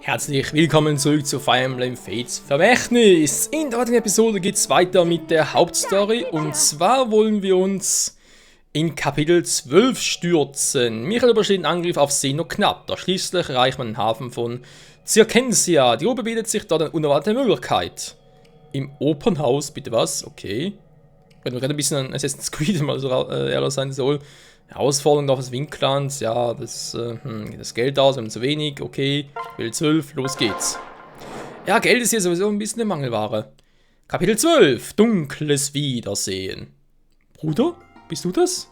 Herzlich willkommen zurück zu Fire Emblem Fates Vermächtnis. In der heutigen Episode geht es weiter mit der Hauptstory und zwar wollen wir uns in Kapitel 12 stürzen. Michael übersteht den Angriff auf See nur knapp, doch schließlich erreicht man den Hafen von Circensia. Die Gruppe bietet sich dort eine unerwartete Möglichkeit. Im Opernhaus, bitte was? Okay. Wenn wir gerade ein bisschen an Assassin's Creed mal so ehrlich sein soll. Herausforderung auf das Winkland, ja, das Geld aus, wir haben zu wenig, okay, ich will 12, los geht's. Ja, Geld ist hier sowieso ein bisschen eine Mangelware. Kapitel 12, dunkles Wiedersehen. Bruder, bist du das?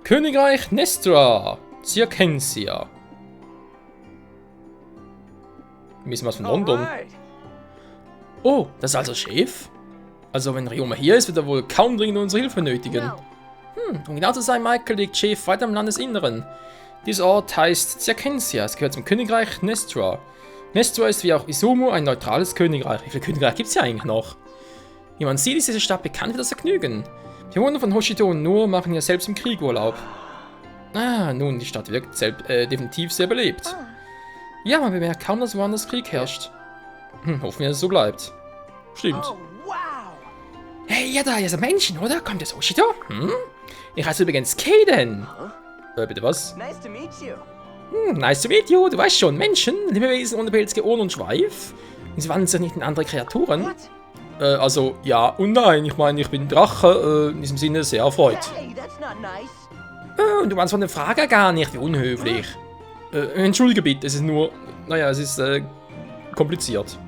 Königreich Nestra, Circensia. Ein bisschen was von London. Oh, das ist also Chef? Also wenn Ryoma hier ist, wird er wohl kaum dringend unsere Hilfe benötigen. Um genau zu sein, Michael, liegt Chef weiter im Landesinneren. Dieser Ort heißt Circensia, es gehört zum Königreich Nestra. Nestra ist wie auch Izumo ein neutrales Königreich. Wie viele Königreiche gibt es hier eigentlich noch? Wie man sieht, ist diese Stadt bekannt für das Vergnügen. Die Bewohner von Hoshito und Nur machen ja selbst im Krieg Urlaub. Ah, nun, die Stadt wirkt definitiv sehr belebt. Ja, man bemerkt kaum, dass woanders Krieg herrscht. Hoffen wir, dass es so bleibt. Stimmt. Oh, wow. Hey, ja, da ist ein Menschen, oder? Kommt das Hoshito? Ich heiße übrigens Kaden. Bitte was? Nice to meet you. Nice to meet you. Du weißt schon, Menschen, Lebewesen ohne pelzige Ohren und Schweif. Und sie wandeln sich nicht in andere Kreaturen. What? Also, ja und nein. Ich meine, ich bin Drache. In diesem Sinne sehr erfreut. Hey, that's not nice. Und du meinst von der Frage gar nicht. Wie unhöflich. Entschuldige bitte, es ist nur... Naja, es ist kompliziert.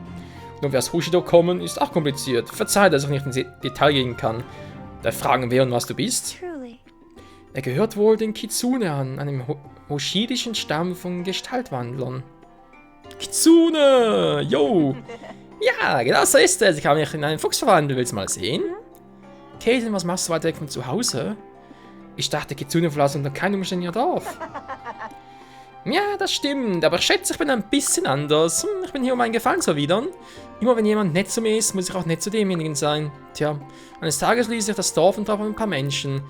Nur wer aus Hoshito kommen, ist auch kompliziert. Verzeih, dass ich nicht ins Detail gehen kann. Da fragen wer und was du bist. Truly. Er gehört wohl den Kitsune an, einem hoshidischen Stamm von Gestaltwandlern. Kitsune! Yo! Ja, genau so ist es. Ich habe mich in einen Fuchs verwandelt. Willst du mal sehen? Kaden, was machst du weit weg von zu Hause? Ich dachte, Kitsune verlassen unter keinem Umständen ihr Dorf. Ja, das stimmt, aber ich schätze, ich bin ein bisschen anders. Ich bin hier, um meinen Gefallen zu erwidern. Immer wenn jemand nett zu mir ist, muss ich auch nett zu demjenigen sein. Tja, eines Tages ließ ich das Dorf und traf ein paar Menschen.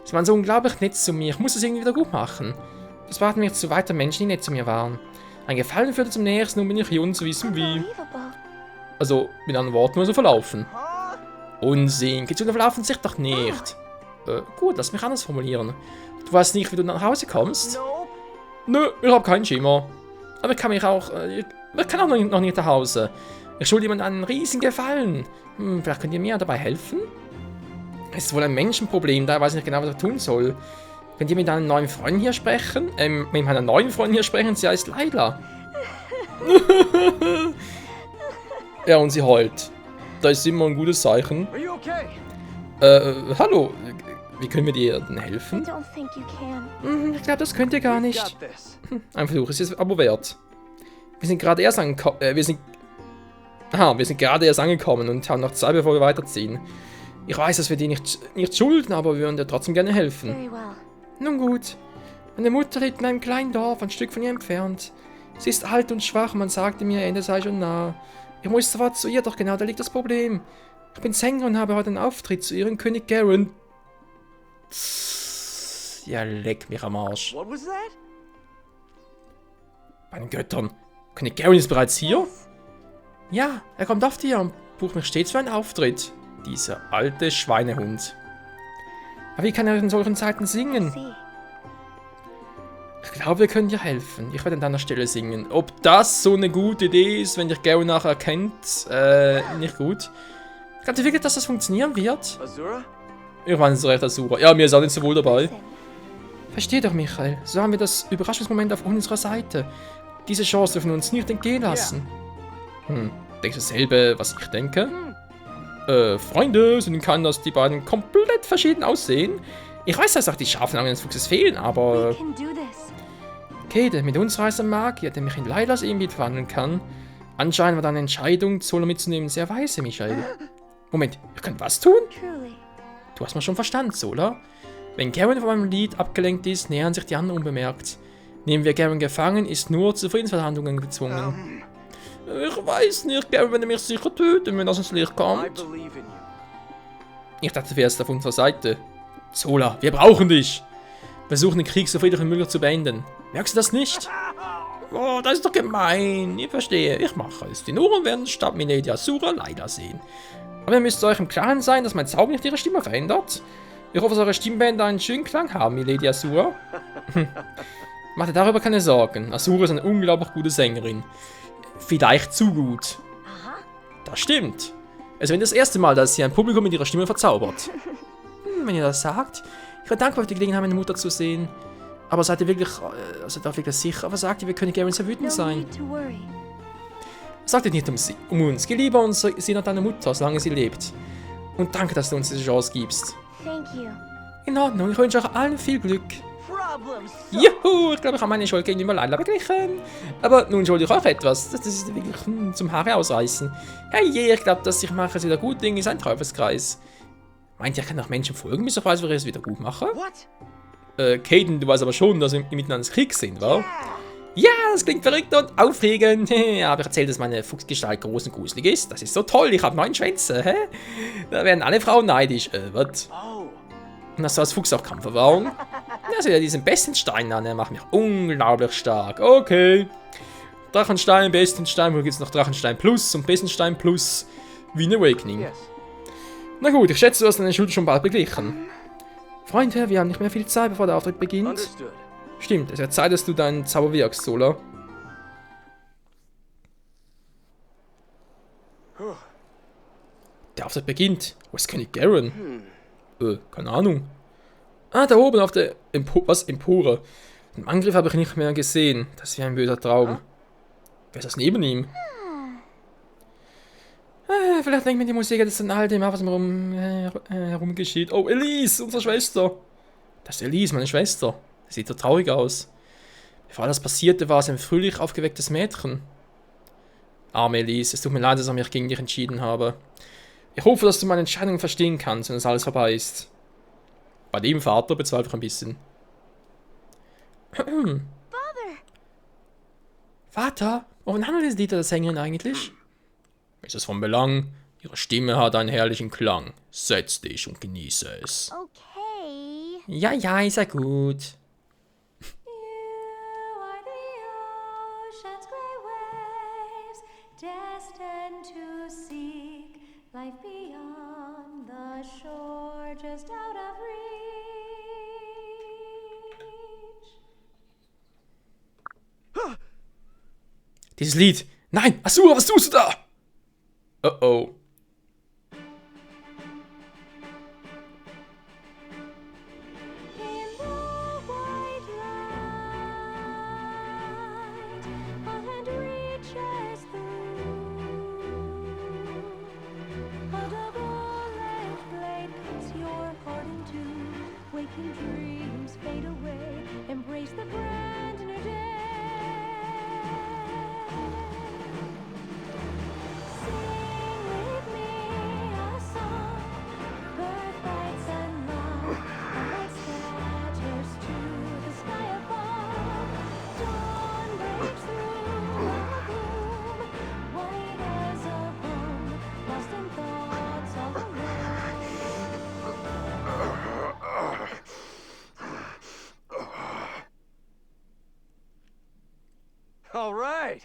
Sie waren so unglaublich nett zu mir, ich muss es irgendwie wieder gut machen. Das brachte mich zu weiter Menschen, die nett zu mir waren. Ein Gefallen führte zum nächsten, nun bin ich hier, um zu wissen wie. Unbelievable. Also, mit anderen Worten, nur so verlaufen. Huh? Unsinn, Kitsune verlaufen sich doch nicht. Gut, lass mich anders formulieren. Du weißt nicht, wie du nach Hause kommst? Nope. Nö, ich habe keinen Schimmer. Aber ich kann mich auch, ich kann auch noch nicht nach Hause. Ich schulde jemandem einen riesigen Gefallen. Vielleicht könnt ihr mir dabei helfen? Es ist wohl ein Menschenproblem, da weiß ich nicht genau, was ich tun soll. Könnt ihr mit einer neuen Freundin hier sprechen? Mit meiner neuen Freundin hier sprechen, sie heißt Layla. Ja, und sie heult. Da ist immer ein gutes Zeichen. Are you okay? Hallo, wie können wir dir denn helfen? I don't think you can. Ich glaube, das könnt ihr gar nicht. Got this. Ein Versuch ist es aber wert. Wir sind gerade erst angekommen. Wir sind gerade erst angekommen und haben noch Zeit, bevor wir weiterziehen. Ich weiß, dass wir dir nicht schulden, aber wir würden dir trotzdem gerne helfen. Very well. Nun gut. Meine Mutter lebt in einem kleinen Dorf, ein Stück von ihr entfernt. Sie ist alt und schwach, man sagte mir, ihr Ende sei schon nah. Ich muss zwar zu ihr, doch genau da liegt das Problem. Ich bin Sänger und habe heute einen Auftritt zu ihrem König Garen. Ja, leck mich am Arsch. What was that? Bei den Göttern. König Garen ist bereits hier? Ja, er kommt oft hier und bucht mich stets für einen Auftritt. Dieser alte Schweinehund. Aber wie kann er in solchen Zeiten singen? See. Ich glaube, wir können dir helfen. Ich werde an deiner Stelle singen. Ob das so eine gute Idee ist, wenn dich Garen nachher erkennt, nicht gut. Glaubt ihr wirklich, dass das funktionieren wird? Azura? Ich meine, es ist recht Asura. Ja, mir ist auch nicht so wohl dabei. Listen. Versteh doch, Michael. So haben wir das Überraschungsmoment auf unserer Seite. Diese Chance dürfen wir uns nicht entgehen lassen. Denkst du dasselbe, was ich denke? Freunde, sehen kann, dass die beiden komplett verschieden aussehen. Ich weiß, dass auch die scharfen Augen des Fuchses fehlen, We aber... can do this. Kede, mit uns reist ein Magier, der mich in Laylas Ebenbild verwandeln kann. Anscheinend war deine Entscheidung, Zola mitzunehmen, sehr weise, Michael. Moment, ihr könnt was tun? Truly. Du hast mal schon verstanden, Zola. Wenn Garen von meinem Lied abgelenkt ist, nähern sich die anderen unbemerkt. Nehmen wir Garen gefangen, ist nur zu Friedensverhandlungen gezwungen. Ich weiß nicht, Garen würde mich sicher töten, wenn das ins Licht I kommt. believe in you. Ich dachte, du wärst auf unserer Seite. Zola, wir brauchen dich. versuchen den Krieg so friedlich wie möglich zu beenden. Merkst du das nicht? Oh, das ist doch gemein. Ich verstehe. Ich mache es. Die Noren werden statt Milady Asura leider sehen. Aber ihr müsst euch im Klaren sein, dass mein Zauber nicht ihre Stimme verändert. Ich hoffe, dass eure Stimmbänder einen schönen Klang haben, Milady Asura. Macht dir darüber keine Sorgen. Asura ist eine unglaublich gute Sängerin. Vielleicht zu gut. Das stimmt. Es wäre das erste Mal, dass sie ein Publikum mit ihrer Stimme verzaubert. Wenn ihr das sagt. Ich wäre dankbar für die Gelegenheit, meine Mutter zu sehen. Aber seid ihr wirklich, wirklich sicher? Aber sagt ihr, wir können Garen sehr wütend No sein? need to worry. Sagt ihr nicht um uns. Geh lieber uns sie nach deiner Mutter, solange sie lebt. Und danke, dass du uns diese Chance gibst. Thank you. In Ordnung, ich wünsche euch allen viel Glück. Problem Juhu, ich glaube, ich habe meine Schuld gegenüber Laila beglichen. Aber nun schulde ich auch etwas. Das ist wirklich zum Haare ausreißen. Hey, ich glaube, dass ich mache es wieder gut. Ding ist ein Teufelskreis. Meint ihr, ich kann auch Menschen folgen, bis ich weiß, wie ich es wieder gut mache? What? Caden, du weißt aber schon, dass wir miteinander ins Krieg sind, wa? Ja, das klingt verrückt und aufregend. Aber ich erzähle, dass meine Fuchsgestalt groß und gruselig ist. Das ist so toll, ich habe 9 Schwänze. Hä? Da werden alle Frauen neidisch. Was? Oh. Und hast du als Fuchs auch Kampferfahrung? Also ja, diesen besten Stein an, der macht mich unglaublich stark. Okay. Drachenstein, Bestenstein, wo gibt es noch Drachenstein Plus und Bestenstein Plus Wind Awakening. Yes. Na gut, ich schätze, du hast deine Schuld schon bald beglichen. Freunde, wir haben nicht mehr viel Zeit, bevor der Auftritt beginnt. Understood. Stimmt, es wird Zeit, dass du deinen Zauber wirkst, Sola. Der Auftritt beginnt. Wo ist König Garen? Keine Ahnung. Ah, da oben auf der Empore. Den Angriff habe ich nicht mehr gesehen. Das ist wie ein böser Traum. Wer ist das neben ihm? Vielleicht denkt mir die Musik jetzt an all dem, was mir herum geschieht. Oh, Elise, unsere Schwester. Das ist Elise, meine Schwester. Sie sieht so traurig aus. Bevor das passierte, war sie ein fröhlich aufgewecktes Mädchen. Arme Elise, es tut mir leid, dass ich mich gegen dich entschieden habe. Ich hoffe, dass du meine Entscheidung verstehen kannst, wenn das alles vorbei ist. Bei dem Vater bezweifle ich ein bisschen. Vater? Worin handelt das Lied der Sängerin eigentlich? Ist es von Belang? Ihre Stimme hat einen herrlichen Klang. Setz dich und genieße es. Okay. Ja, ja, ist ja gut. You are the ocean's gray waves, destined to seek life beyond the shore, just out of reach. Dieses Lied. Nein, Asura, was tust du da? Oh oh. In the white light, a hand reaches through. A double-edged blade cuts your heart in two. Waking dreams fade away. Embrace the brand new day. Sing with me a song. Birthrights and love. The light scatters to the sky above. Dawn breaks through the gloom. White as a bone. Lost in thoughts all alone. All right.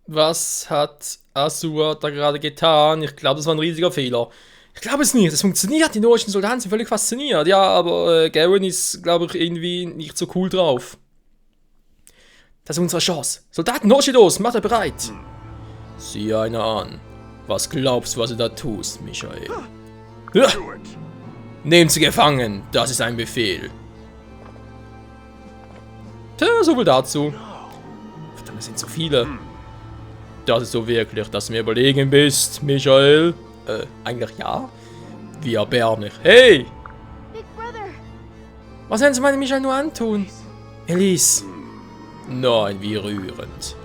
Was hat Asura da gerade getan? Ich glaube, das war ein riesiger Fehler. Ich glaube es nicht. Es funktioniert. Die nordischen Soldaten sind völlig fasziniert. Ja, aber Garen ist, glaube ich, irgendwie nicht so cool drauf. Das ist unsere Chance. Soldaten, Noshidos, macht euch bereit. Sieh einer an. Was glaubst du, was du da tust, Michael? Ja. Nehmt sie gefangen. Das ist ein Befehl. Tja, so viel dazu. Verdammt, es sind so viele. Das ist so wirklich, dass du mir überlegen bist, Michael. Eigentlich ja. Wie erbärmlich. Hey! Big Brother. Was werden sie meinem Michael nur antun? Elise. Nein, wie rührend.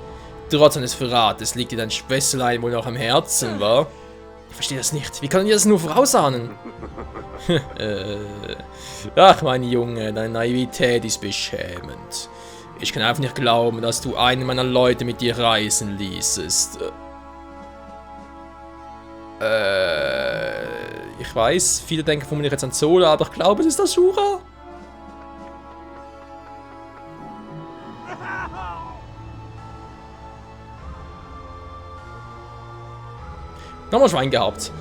Trotz eines Verrates liegt dir dein Schwätzlein wohl noch am Herzen, wa? Ich verstehe das nicht. Wie kann ihr das nur vorausahnen? Ach, mein Junge, deine Naivität ist beschämend. Ich kann einfach nicht glauben, dass du einen meiner Leute mit dir reisen ließest. Ich weiß, viele denken vermutlich jetzt an Sola, aber ich glaube, es ist Asura. Nochmal Schwein gehabt.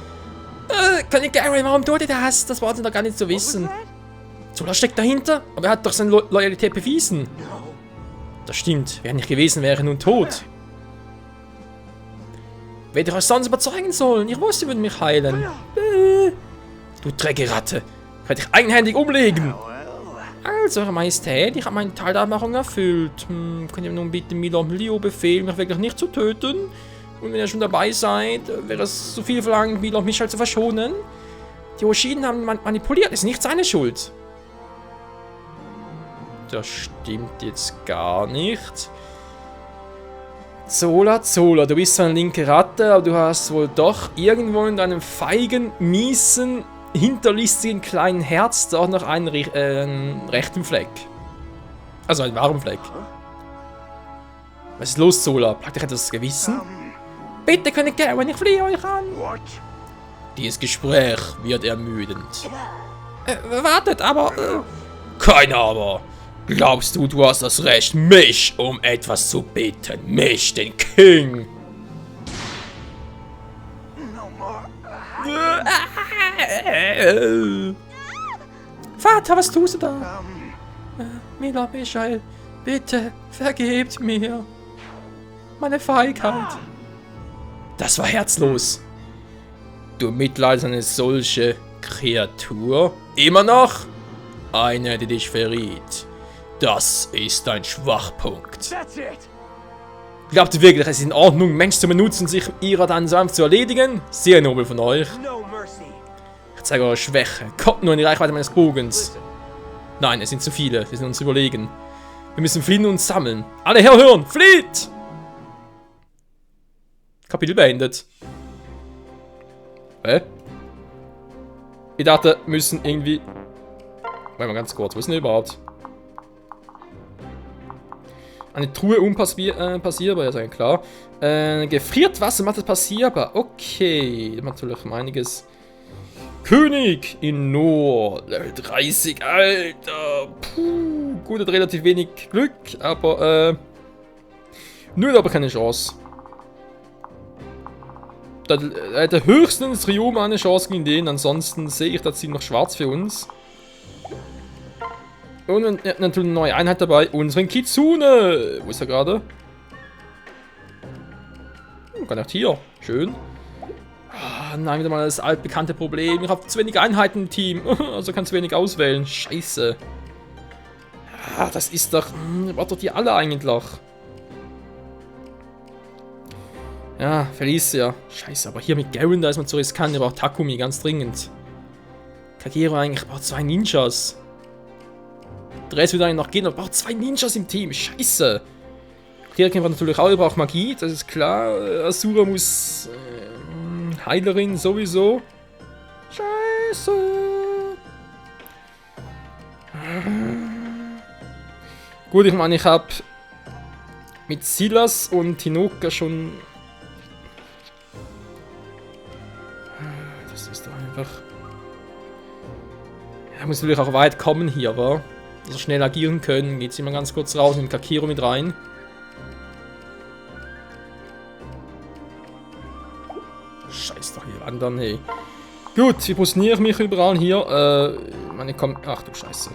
König Gary, warum tut ihr das? Das wollten doch gar nicht zu What was wissen. that? Zola steckt dahinter, aber er hat doch seine Loyalität bewiesen. No. Das stimmt, wer nicht gewesen wäre, nun tot. Wer ihr euch sonst überzeugen sollen? Ihr wusst, ihr würdet mich heilen. Du Dreckeratte. Ich werde dich eigenhändig umlegen. Well, Also, Eure Majestät, ich habe meinen Teil der Abmachung erfüllt. Könnt ihr nun bitte Milord Leo befehlen, mich wirklich nicht zu töten? Und wenn ihr schon dabei seid, wäre es so viel verlangt, Milord Michael zu verschonen? Die Oshiden haben manipuliert, ist nicht seine Schuld. Das stimmt jetzt gar nicht. Zola, du bist so eine linke Ratte, aber du hast wohl doch irgendwo in deinem feigen, miesen, hinterlistigen kleinen Herz doch noch einen rechten Fleck. Also einen wahren Fleck. Was ist los, Zola? Plagt euch etwas das Gewissen? Bitte, König Garen, ich fliehe euch an. what? Dieses Gespräch wird ermüdend. Wartet, aber... Kein Aber. Glaubst du, du hast das Recht, mich um etwas zu bitten? Mich, den King? No more. Vater, was tust du da? Milord Michael, bitte, vergebt mir. Meine Feigheit. Das war herzlos. Du mitleidest eine solche Kreatur? Immer noch? Eine, die dich verriet. Das ist dein Schwachpunkt. That's it. Glaubt ihr wirklich, es ist in Ordnung, Menschen zu benutzen, sich ihrer dann sanft zu erledigen? Sehr nobel von euch. No mercy. Ich zeige eure Schwäche. Kommt nur in die Reichweite meines Bogens. Listen. Nein, es sind zu viele. Wir sind uns überlegen. Wir müssen fliehen und uns sammeln. Alle herhören! Flieht! Kapitel beendet. Hä? Ich dachte, wir müssen irgendwie... Warte mal ganz kurz, wo ist denn überhaupt? Eine Truhe unpassierbar, ja, ist eigentlich klar. Gefriert Wasser macht es passierbar. Okay, das macht natürlich um einiges. König in Nord, Level 30, Alter. Puh, gut, hat relativ wenig Glück, aber nö, aber keine Chance. Da hätte höchstens Ryoma eine Chance gegen den, ansonsten sehe ich das ziemlich schwarz für uns. Und natürlich eine neue Einheit dabei, unseren Kitsune. Wo ist er gerade? Gar nicht hier. Schön. Ah, nein, wieder mal das altbekannte Problem. Ich habe zu wenig Einheiten im Team. Also kann zu wenig auswählen. Scheiße. Ah, das ist doch... War doch die alle eigentlich. Ja, Felicia. Scheiße, aber hier mit Garen, da ist man zu riskant. Der braucht Takumi, ganz dringend. Kagero eigentlich braucht 2 Ninjas. Der Rest wird eigentlich noch gehen, aber braucht 2 Ninjas im Team. Scheiße. Kirken braucht natürlich auch, er braucht Magie, das ist klar. Asura muss... Heilerin sowieso. Scheiße. Gut, ich meine, ich habe mit Silas und Hinoka schon... Das ist doch einfach... Er muss natürlich auch weit kommen hier, wa? Also schnell agieren können. Geht's immer ganz kurz raus, nimmt Kakiro mit rein. Scheiß doch hier wandern, hey. Gut, wie positioniere ich mich überall hier? Meine komm. Ach du Scheiße.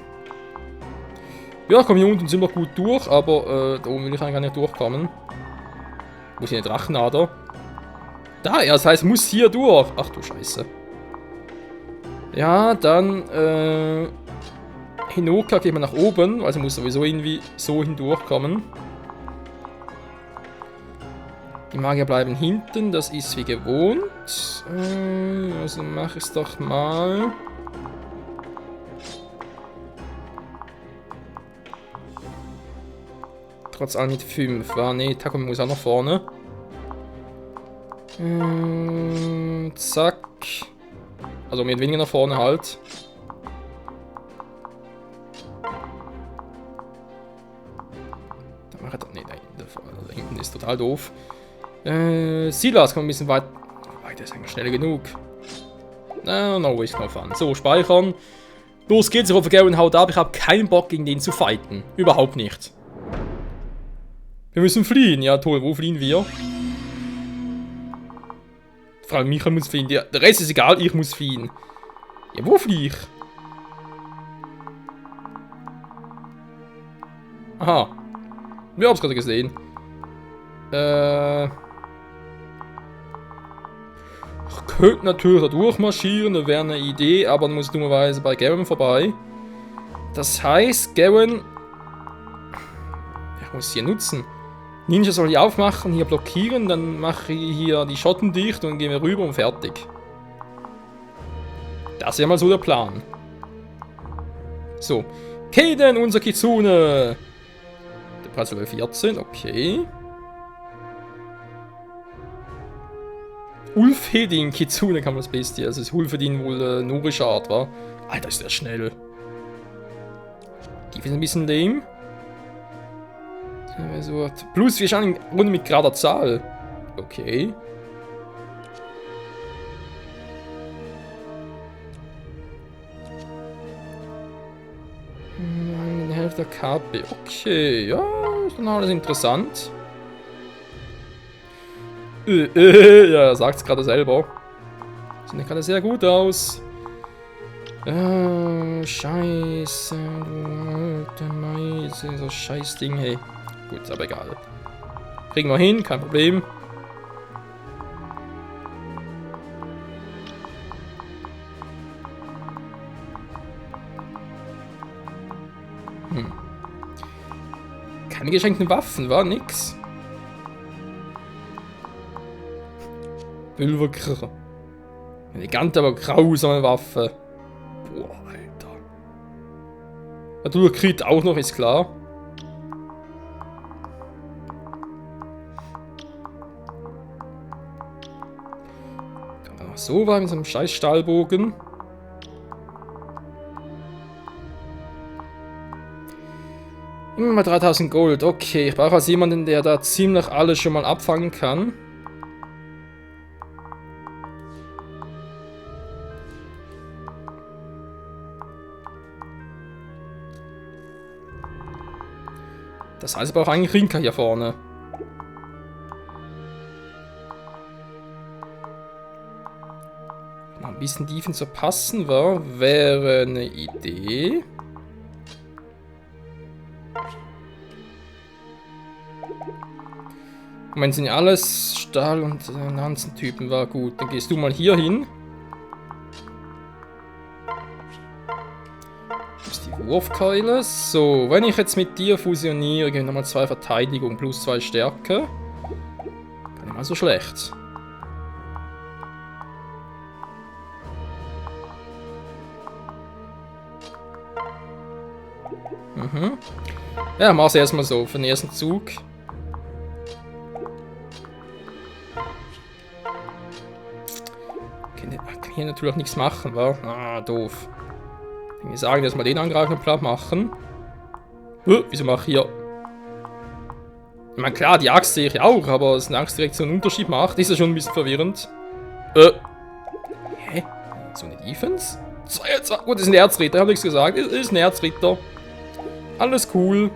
Ja, ich komme hier unten ziemlich gut durch, aber da oben will ich eigentlich gar nicht durchkommen. Wo ist hier eine Drachenader? Da, ja, das heißt, muss hier durch. Ach du Scheiße. Ja, dann, Hinoka geht man nach oben, also muss sowieso irgendwie so hindurchkommen. Die Magier bleiben hinten, das ist wie gewohnt. Also mache ich es doch mal. Trotz allem mit 5, war ne, Takumi muss auch nach vorne. Zack. Also mit weniger nach vorne halt. Da mache ich das. Ne, da hinten ist total doof. Silas kommt ein bisschen weit. Der ist eigentlich schnell genug. No waste no fun. So, speichern. Los geht's, ich hoffe, Garen haut ab. Ich habe keinen Bock, gegen den zu fighten. Überhaupt nicht. Wir müssen fliehen. Ja, toll. Wo fliehen wir? Vor allem Michael muss fliehen. Der Rest ist egal, ich muss fliehen. Ja, wo flieh ich? Aha. Wir haben es gerade gesehen. Ich könnte natürlich da durchmarschieren, das wäre eine Idee, aber dann muss ich dummerweise bei Garen vorbei. Das heißt, Garen... Ich muss hier nutzen. Ninja soll hier aufmachen, hier blockieren, dann mache ich hier die Schotten dicht und gehen wir rüber und fertig. Das ist ja mal so der Plan. So. Kaden, unser Kitsune! Der Preis Level 14, okay. Ulfhedin, Kitsune kann man das Bestie. Also ist Ulfhedin wohl norischer Art, war. Alter, ist der schnell. Die ist ein bisschen lame. Plus, wir schauen in Runde mit gerader Zahl. Okay. Eine Hälfte der KP. Okay, ja, ist dann alles interessant. Ja, er sagt es gerade selber. Sieht ja gerade sehr gut aus. Scheiße, du alte Meise, so scheiß Ding, hey. Gut, aber egal. Kriegen wir hin, kein Problem. Keine geschenkten Waffen, war nix. Pulverkrcher. Elegante, aber grausame Waffe. Boah, Alter. Natürlich Crit auch noch, ist klar. So war mit so einem scheiß Stahlbogen. Immer mal 3000 Gold. Okay, ich brauche also jemanden, der da ziemlich alles schon mal abfangen kann. Das heißt, ich brauche eigentlich Rinka hier vorne. Ein bisschen Defense verpassen war, wäre eine Idee. Moment, sind ja alles Stahl- und Lanzentypen, war gut. Dann gehst du mal hier hin. Das ist die Wurfkeule. So, wenn ich jetzt mit dir fusioniere, gehen nochmal 2 Verteidigung plus 2 Stärke. Gar nicht mal so schlecht. Ja, mach's erstmal so für den ersten Zug. Kann hier natürlich auch nichts machen, wa? Ah, doof. Wenn wir sagen, dass wir den Angreifer platt machen. Wieso mache ich hier? Ich meine, klar, die Axt sehe ich auch, aber dass eine Axt direkt so einen Unterschied macht, ist ja schon ein bisschen verwirrend. Hä? So eine Defense? Gut, ist ein Erzritter, habe ich gesagt. Ist ein Erzritter. Alles cool.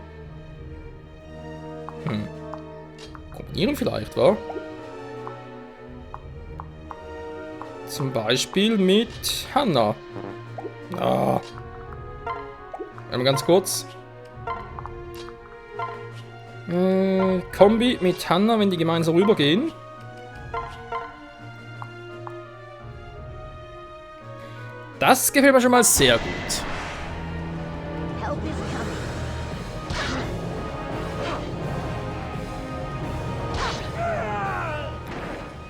Kombinieren vielleicht, wa? Zum Beispiel mit Hannah. Ah. Einmal ganz kurz. Kombi mit Hannah, wenn die gemeinsam rübergehen. Das gefällt mir schon mal sehr gut. Help is coming.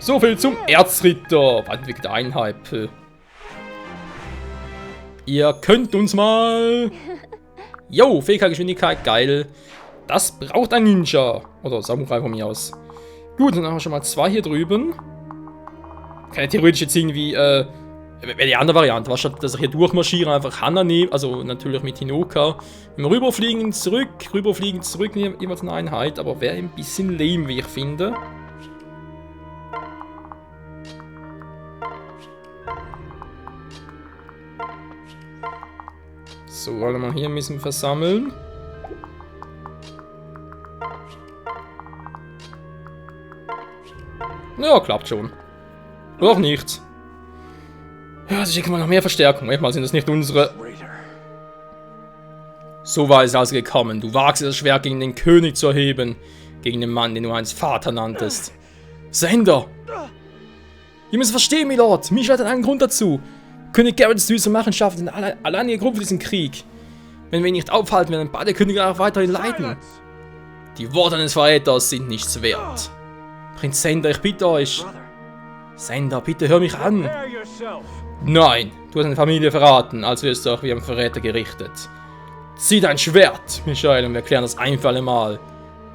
So viel zum Erzritter. Weiterentwickelte Einheit. Ihr könnt uns mal. Jo, Fähigkeit, geil. Das braucht ein Ninja. Oder Samurai von mir aus. Gut, dann haben wir schon mal 2 hier drüben. Kann ja theoretisch jetzt irgendwie, wäre die andere Variante. Was statt, dass ich hier durchmarschiere, einfach Hannah nehme. Also natürlich mit Hinoka. Immer rüberfliegen, zurück, jeweils eine Einheit. Aber wäre ein bisschen lame, wie ich finde. So, alle mal hier ein bisschen versammeln. Ja, klappt schon. Oder auch nicht. Ja, sie schicken mal noch mehr Verstärkung. Manchmal sind das nicht unsere. Raider. So war es also gekommen. Du wagst das Schwert gegen den König zu erheben. Gegen den Mann, den du einst Vater nanntest. Sender! Ihr müsst verstehen, Milord. Mich hat einen Grund dazu. König Garretts düstere Machenschaften sind alleinige Grund für diesen Krieg. Wenn wir ihn nicht aufhalten, werden beide Könige auch weiterhin leiden. Silence! Die Worte eines Verräters sind nichts wert. Prinz Sender, ich bitte euch. Brother, Sender, bitte hör mich an. prepare yourself. Nein, du hast deine Familie verraten, also wirst du auch wie ein Verräter gerichtet. Zieh dein Schwert, Michael, und wir klären das ein für alle Mal.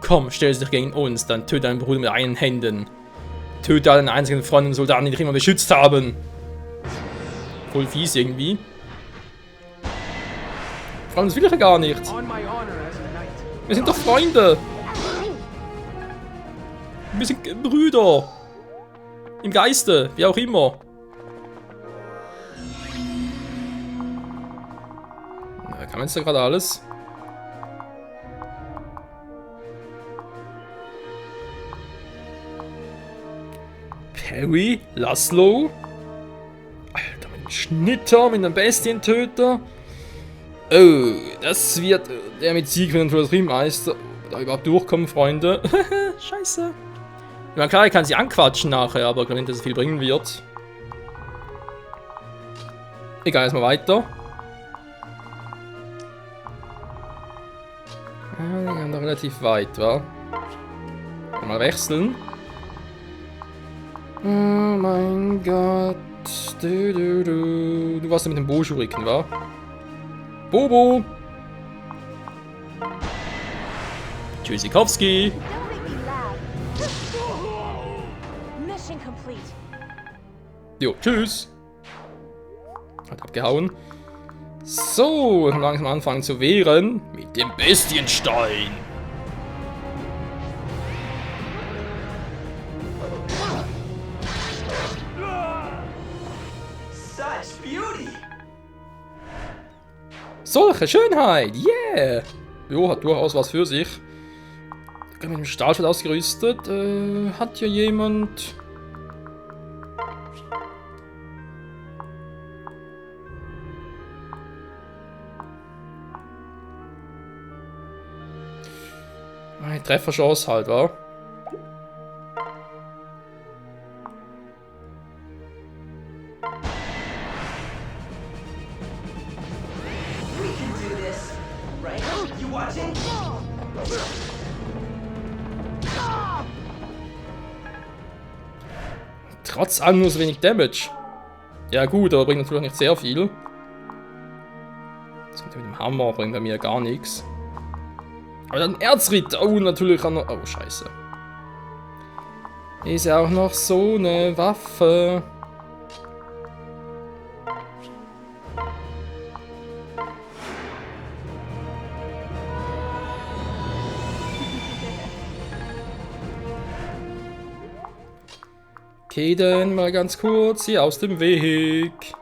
Komm, stell dich gegen uns, dann töte deinen Bruder mit eigenen Händen. Töte alle deine einzigen Freunde und Soldaten, die dich immer beschützt haben. Voll fies irgendwie. Vor allem, das will ich ja gar nicht. On my honor as a knight. Wir sind doch Freunde. Wir sind Brüder. Im Geiste, wie auch immer. Na, kann man jetzt da gerade alles? Perry, Laszlo. Alter, mit dem Schnitter, mit dem Bestientöter. Oh, das wird der mit Siegfried und Ringmeister da überhaupt durchkommen, Freunde. Scheiße. Ich meine, klar, ich kann sie anquatschen nachher, aber ich glaube nicht, dass es viel bringen wird. Egal, erstmal weiter. Ja, die gehen da relativ weit, wa? Mal wechseln. Oh mein Gott. Du warst ja mit dem Boschuriken, wa? Bobo! Tschüssikowski! Don't make me laugh. Mission complete. Jo, tschüss! Hat abgehauen. So, langsam anfangen zu wehren. Mit dem Bestienstein! Such beauty! Solche Schönheit! Yeah! Jo, hat durchaus was für sich. Mit dem Stahlschwert ausgerüstet. Hat hier jemand... Eine Trefferchance halt, wa? We can do this, right? You watching? Trotz allem nur so wenig Damage. Ja gut, aber bringt natürlich nicht sehr viel. Das kommt mit dem Hammer, bringt bei mir gar nichts. Aber dann Erzritter, oh natürlich auch noch... Oh scheiße. Ist ja auch noch so eine Waffe. Okay, dann mal ganz kurz hier aus dem Weg.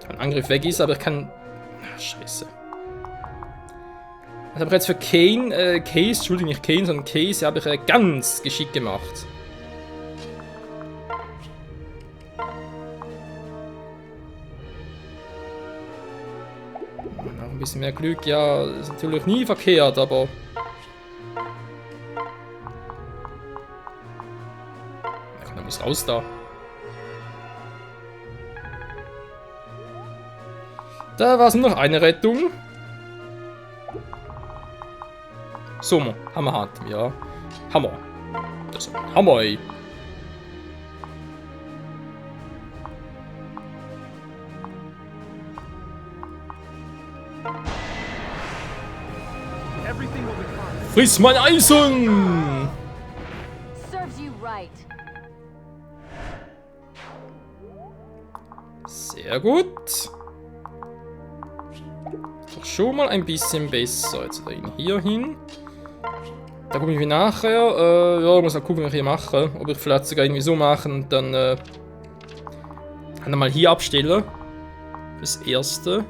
Ein Angriff weg ist, aber ich kann... Ach, scheiße. Das habe ich jetzt für Kane, Case, Entschuldigung, nicht Kane, sondern Case, habe ich ganz geschickt gemacht. Noch ein bisschen mehr Glück, ja, ist natürlich nie verkehrt, aber... Da muss raus da. Da war es nur noch eine Rettung. So, Hammer hat, ja. Hammer. Das ist ein Hammer, ey. Everything will be fine. Friss mein Eisen! Serves you right. Sehr gut. Doch schon mal ein bisschen besser. Jetzt ihn hier hin. Da gucke ich mir nachher. Ja, ich muss mal gucken, was ich hier mache. Ob ich vielleicht sogar irgendwie so machen und dann mal hier abstellen. Das erste.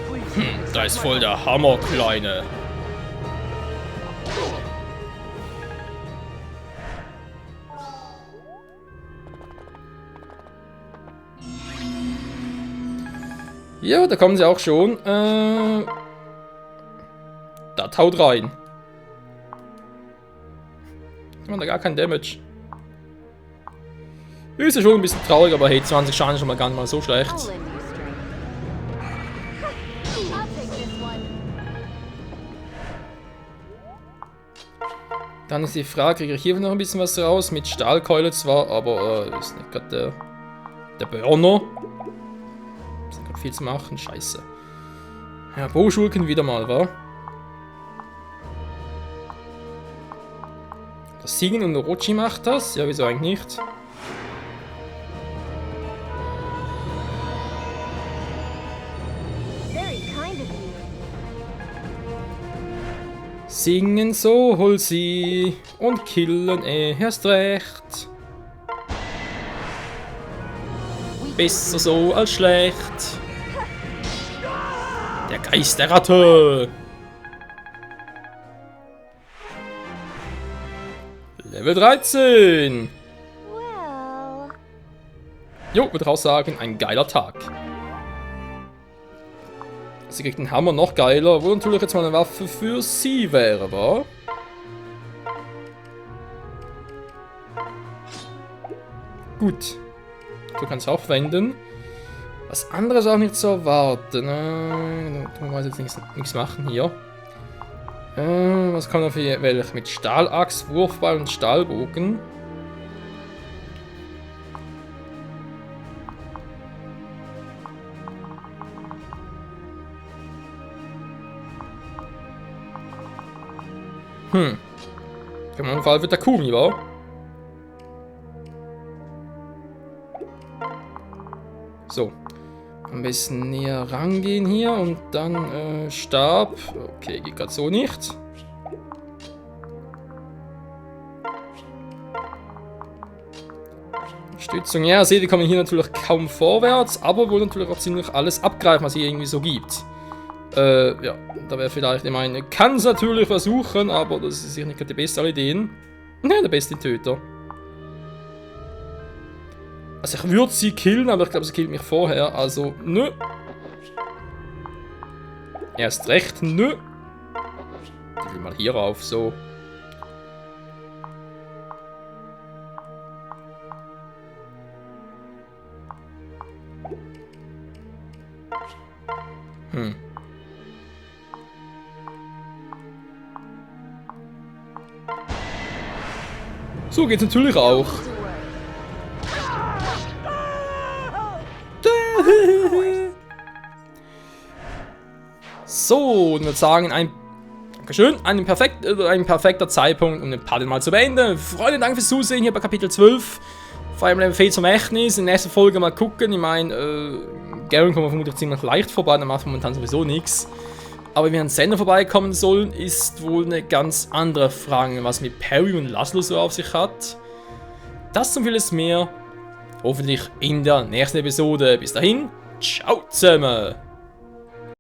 Please, Da ist voll der Hammer, Kleine. Ja, da kommen sie auch schon. Das haut rein. Man, da gar kein Damage. Ist ja schon ein bisschen traurig, aber hey, 20 Schaden ist schon mal gar nicht mal so schlecht. I'll lend you strength. I'll take this one. Dann ist die Frage, kriege ich hier noch ein bisschen was raus? Mit Stahlkeule zwar, aber ist nicht gerade der Burner. Ist nicht gerade viel zu machen, scheiße. Ja, Boschulken wieder mal, wa? Das Singen und Orochi macht das? Ja, wieso eigentlich nicht? Very kind of you. Singen so, hol sie und killen erst recht. Besser so als schlecht. Der Geist der Ratte. Level 13. Well, Jo, würde ich auch sagen, ein geiler Tag. Sie kriegt den Hammer noch geiler, wo natürlich jetzt mal eine Waffe für sie wäre, wa? Gut. Du kannst auch wenden. Was anderes auch nicht zu erwarten. Du weißt jetzt nichts machen hier. Was kann er für welche? Mit Stahlachs, Wurfball und Stahlbogen. Im Fall wird der Kumi, wa? So. Am besten näher rangehen hier und dann Stab. Okay, geht gerade so nicht. Stützung, ja, seht ihr, kommen hier natürlich kaum vorwärts, aber wohl natürlich auch ziemlich alles abgreifen, was hier irgendwie so gibt. Ja, da wäre vielleicht, ich meine, kann es natürlich versuchen, aber das ist sicher nicht gerade die beste aller Ideen. Ne, der beste Töter. Also ich würde sie killen, aber ich glaube, sie killt mich vorher, also nö. Erst recht nö. Ich will mal hier rauf, so. So geht's natürlich auch. So, und ich würde sagen, Dankeschön, ein perfekter Zeitpunkt, um den Part mal zu beenden. Freunde, danke fürs Zusehen hier bei Kapitel 12. Fire Emblem Fates Vermächtnis. In der nächsten Folge mal gucken. Ich meine, Garen kommen wir vermutlich ziemlich leicht vorbei, der macht momentan sowieso nichts. Aber wie ein Sender vorbeikommen sollen, ist wohl eine ganz andere Frage, was mit Perry und Laszlo so auf sich hat. Das und vieles mehr, hoffentlich in der nächsten Episode. Bis dahin, ciao zusammen!